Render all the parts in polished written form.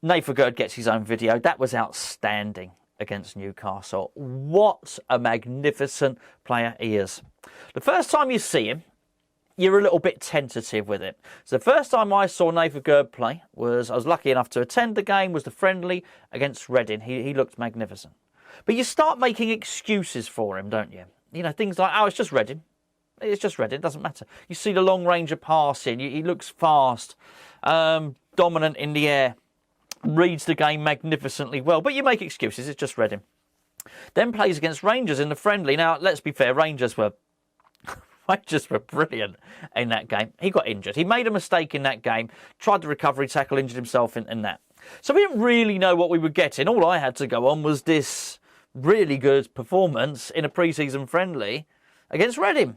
Nayef Aguerd gets his own video. That was outstanding against Newcastle. What a magnificent player he is. The first time you see him, you're a little bit tentative with it. So the first time I saw Nayef Aguerd play was, I was lucky enough to attend the game, was the friendly against Reading. He looked magnificent. But you start making excuses for him, don't you? You know, things like, oh, it's just Reading. It's just Reading, it doesn't matter. You see the long range of passing, he looks fast, dominant in the air, reads the game magnificently well. But you make excuses, it's just Reading. Then plays against Rangers in the friendly. Now, let's be fair, Rangers were brilliant in that game. He got injured. He made a mistake in that game, tried the recovery tackle, injured himself in that. So we didn't really know what we were getting. All I had to go on was this really good performance in a pre-season friendly against Reading.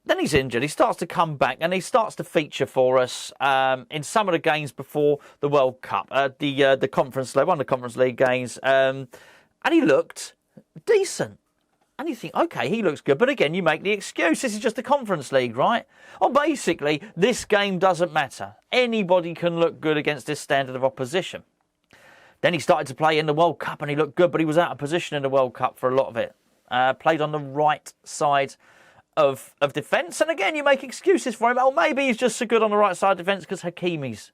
Then he's injured. He starts to come back and he starts to feature for us in some of the games before the World Cup, the Conference League, one of the Conference League games, and he looked decent. And you think, OK, he looks good. But again, you make the excuse. This is just the Conference League, right? Well, basically, this game doesn't matter. Anybody can look good against this standard of opposition. Then he started to play in the World Cup and he looked good, but he was out of position in the World Cup for a lot of it. Played on the right side of defence. And again, you make excuses for him. Oh, maybe he's just so good on the right side of defence because Hakimi's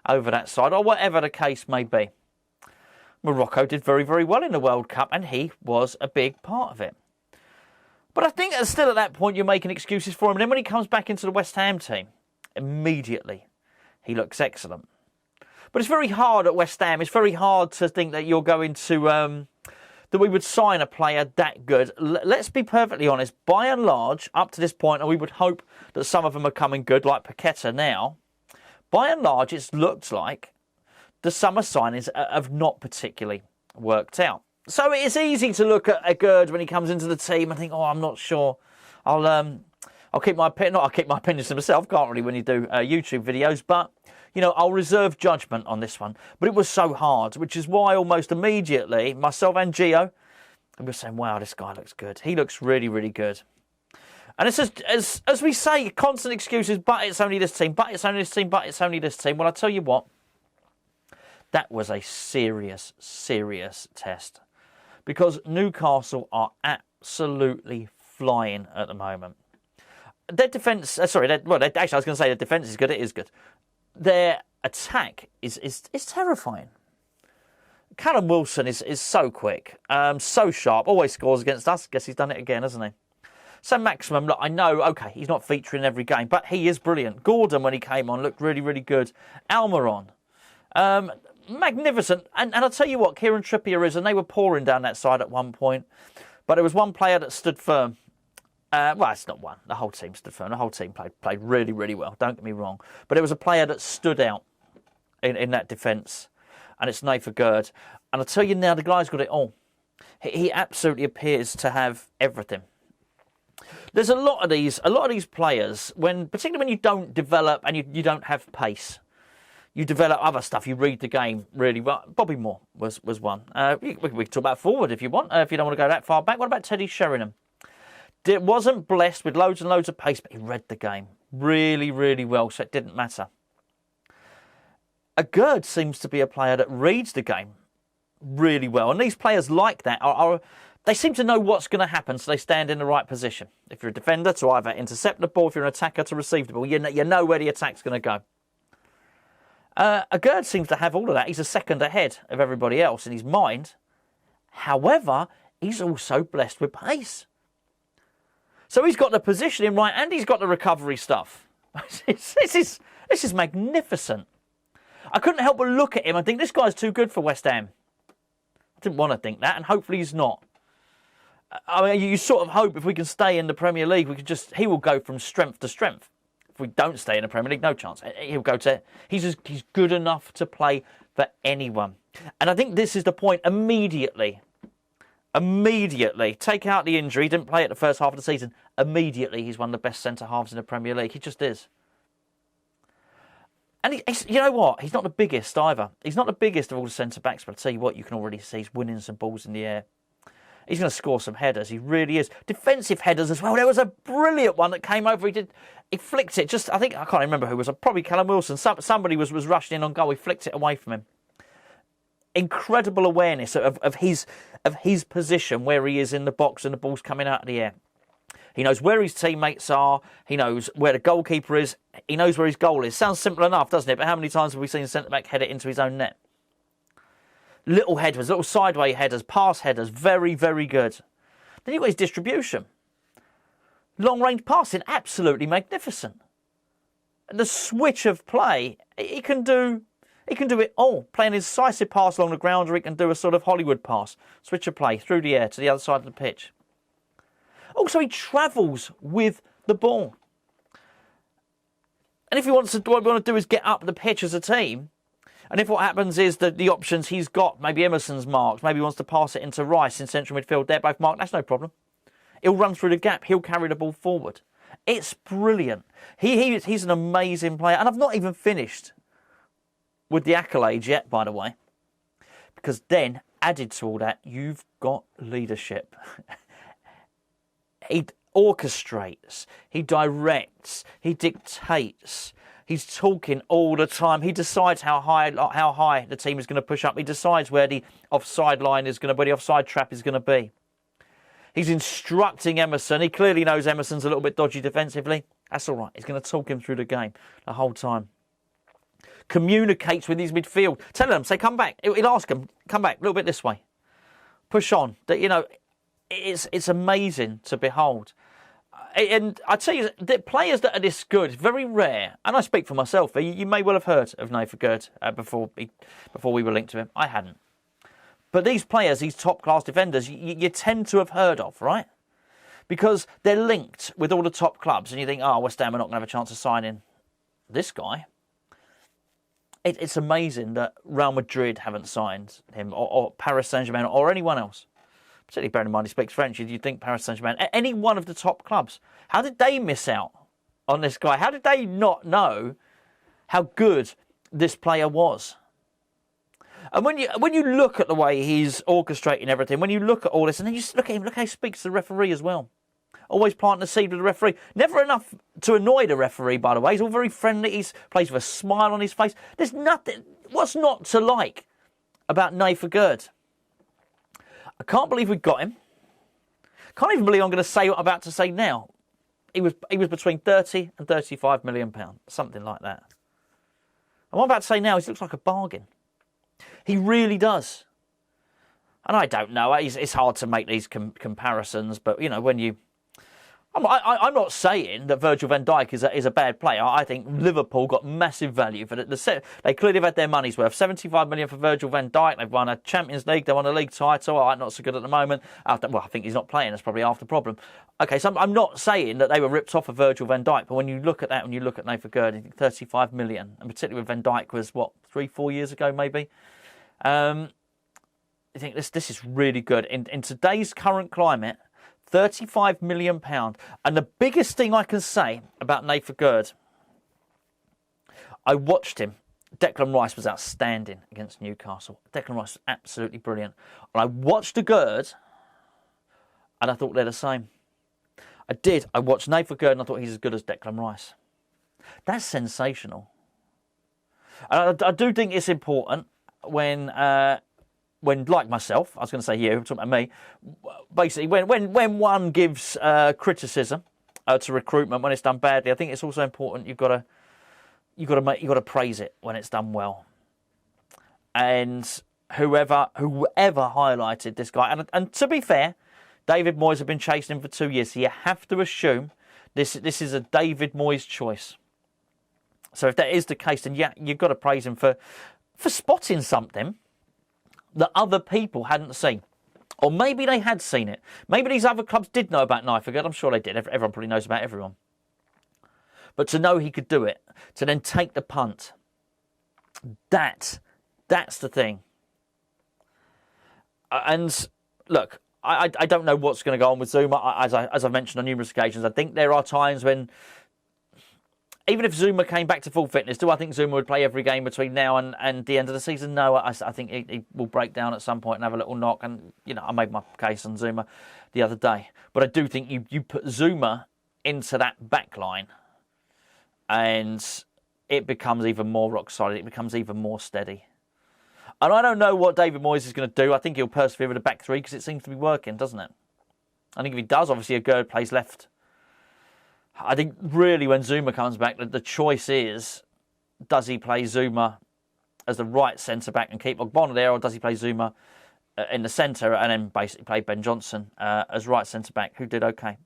over that side, or whatever the case may be. Morocco did very, very well in the World Cup, and he was a big part of it. But I think still at that point, you're making excuses for him. And then when he comes back into the West Ham team, immediately he looks excellent. But it's very hard at West Ham. It's very hard to think that you're going to... that we would sign a player that good. Let's be perfectly honest. By and large, up to this point, and we would hope that some of them are coming good, like Paqueta now, by and large, it's looked like the summer signings have not particularly worked out. So it's easy to look at Aguerd when he comes into the team and think, oh, I'm not sure. I'll keep my opinion. I'll keep my opinions to myself. Can't really when you do YouTube videos, but you know, I'll reserve judgment on this one. But it was so hard, which is why almost immediately myself and Gio, we were saying, wow, this guy looks good. He looks really, really good. And it's as we say, constant excuses. But it's only this team. But it's only this team. But it's only this team. Well, I tell you what. That was a serious, serious test. Because Newcastle are absolutely flying at the moment. Their defence... actually, I was going to say their defence is good. It is good. Their attack is terrifying. Callum Wilson is so quick, so sharp, always scores against us. Guess he's done it again, hasn't he? So Maximum, look, I know, OK, he's not featuring every game, but he is brilliant. Gordon, when he came on, looked really, really good. Almiron. Magnificent. And I'll tell you what, Kieran Trippier is, and they were pouring down that side at one point. But there was one player that stood firm. Well, it's not one. The whole team stood firm. The whole team played really, really well. Don't get me wrong. But there was a player that stood out in that defence. And it's Nayef Aguerd. And I'll tell you now, the guy's got it all. He absolutely appears to have everything. There's a lot of these players, particularly when you don't develop and you don't have pace. You develop other stuff. You read the game really well. Bobby Moore was one. We can talk about forward if you want. If you don't want to go that far back. What about Teddy Sheringham? Wasn't blessed with loads and loads of pace, but he read the game really, really well, so it didn't matter. Aguerd seems to be a player that reads the game really well. And these players like that they seem to know what's going to happen, so they stand in the right position. If you're a defender, to either intercept the ball. If you're an attacker, to receive the ball. You know where the attack's going to go. Aguerd seems to have all of that. He's a second ahead of everybody else in his mind. However, he's also blessed with pace. So he's got the positioning right and he's got the recovery stuff. This is magnificent. I couldn't help but look at him and think, this guy's too good for West Ham. I didn't want to think that, and hopefully he's not. I mean, you sort of hope if we can stay in the Premier League, he will go from strength to strength. If we don't stay in the Premier League, no chance. He's good enough to play for anyone. And I think this is the point immediately. Take out the injury. He didn't play it the first half of the season. Immediately, he's one of the best centre-halves in the Premier League. He just is. And you know what? He's not the biggest either. He's not the biggest of all the centre-backs, but I'll tell you what, you can already see he's winning some balls in the air. He's going to score some headers. He really is. Defensive headers as well. There was a brilliant one that came over. He flicked it. I can't remember who it was. Probably Callum Wilson. Somebody was rushing in on goal. He flicked it away from him. Incredible awareness of his position, where he is in the box and the ball's coming out of the air. He knows where his teammates are. He knows where the goalkeeper is. He knows where his goal is. Sounds simple enough, doesn't it? But how many times have we seen a centre-back head it into his own net? Little headers, little sideway headers, pass headers, very, very good. Then you've got his distribution. Long-range passing, absolutely magnificent. The switch of play, he can do it all. Play an incisive pass along the ground, or he can do a sort of Hollywood pass. Switch of play through the air to the other side of the pitch. Also, he travels with the ball. And if what we want to do is get up the pitch as a team, and if what happens is that the options he's got, maybe Emerson's marked, maybe he wants to pass it into Rice in central midfield, they're both marked, that's no problem. He'll run through the gap, he'll carry the ball forward. It's brilliant. He's an amazing player. And I've not even finished with the accolades yet, by the way. Because then, added to all that, you've got leadership. He orchestrates, he directs, he dictates. He's talking all the time. He decides how high the team is going to push up. He decides where the offside line is going to be, where the offside trap is going to be. He's instructing Emerson. He clearly knows Emerson's a little bit dodgy defensively. That's all right. He's going to talk him through the game the whole time. Communicates with his midfield. Tell them, say, come back. He'll ask him, come back a little bit this way. Push on. It's amazing to behold. And I tell you, the players that are this good, very rare. And I speak for myself. You may well have heard of Nayef Aguerd before we were linked to him. I hadn't. But these players, these top-class defenders, you tend to have heard of, right? Because they're linked with all the top clubs. And you think, West Ham are not going to have a chance of signing this guy. It's amazing that Real Madrid haven't signed him, or Paris Saint-Germain, or anyone else. Particularly bearing in mind he speaks French, you'd think Paris Saint-Germain, any one of the top clubs. How did they miss out on this guy? How did they not know how good this player was? And when you look at the way he's orchestrating everything, when you look at all this, and then you just look at him, look how he speaks to the referee as well. Always planting the seed with the referee. Never enough to annoy the referee, by the way. He's all very friendly. He plays with a smile on his face. There's nothing. What's not to like about Nayef Aguerd? I can't believe we got him. Can't even believe I'm going to say what I'm about to say now. He was between 30 and 35 million pounds, something like that. And what I'm about to say now, he looks like a bargain. He really does. And I don't know. It's hard to make these comparisons, but when you, I'm not saying that Virgil van Dijk is a bad player. I think Liverpool got massive value for they clearly have had their money's worth. 75 million for Virgil van Dijk. They've won a Champions League. They won a league title. All right, not so good at the moment. I think he's not playing. That's probably half the problem. Okay, so I'm not saying that they were ripped off of Virgil van Dijk, but when you look at that, when you look at Nayef Aguerd, I think 35 million, and particularly when Van Dijk was 3-4 years ago maybe. I think this is really good in today's current climate. £35 million. And the biggest thing I can say about Nayef Aguerd, I watched him. Declan Rice was outstanding against Newcastle. Declan Rice was absolutely brilliant. And I watched Aguerd, and I thought they're the same. I did. I watched Nayef Aguerd, and I thought he's as good as Declan Rice. That's sensational. And I do think it's important when, like myself, I was going to say you, I'm talking about me, basically when one gives criticism to recruitment when it's done badly, I think it's also important you've got to praise it when it's done well. And whoever highlighted this guy, and to be fair, David Moyes have been chasing him for 2 years, so you have to assume this is a David Moyes choice. So if that is the case, then yeah, you've got to praise him for spotting something that other people hadn't seen. Or maybe they had seen it. Maybe these other clubs did know about Nayef Aguerd. I'm sure they did. Everyone probably knows about everyone. But to know he could do it, to then take the punt, that's the thing. And look, I don't know what's going to go on with Zuma. As I've mentioned on numerous occasions, I think there are times when even if Zuma came back to full fitness, do I think Zuma would play every game between now and the end of the season? No, I think he will break down at some point and have a little knock. And, I made my case on Zuma the other day. But I do think you put Zuma into that back line and it becomes even more rock solid. It becomes even more steady. And I don't know what David Moyes is going to do. I think he'll persevere with a back three because it seems to be working, doesn't it? I think if he does, obviously Aguerd plays left. I think really when Zuma comes back, the choice is, does he play Zuma as the right centre-back and keep Ogbonna there, or does he play Zuma in the centre and then basically play Ben Johnson as right centre-back, who did okay?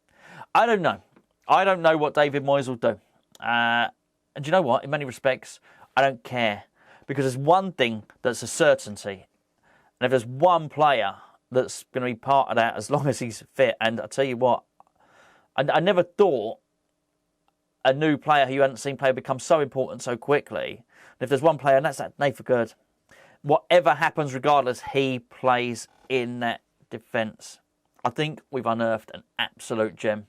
I don't know. I don't know what David Moyes will do. And do you know what? In many respects, I don't care. Because there's one thing that's a certainty. And if there's one player that's going to be part of that as long as he's fit, and I tell you what, I never thought a new player who you hadn't seen play becomes so important so quickly. And if there's one player, and that's that Nayef Aguerd. Whatever happens, regardless, he plays in that defence. I think we've unearthed an absolute gem.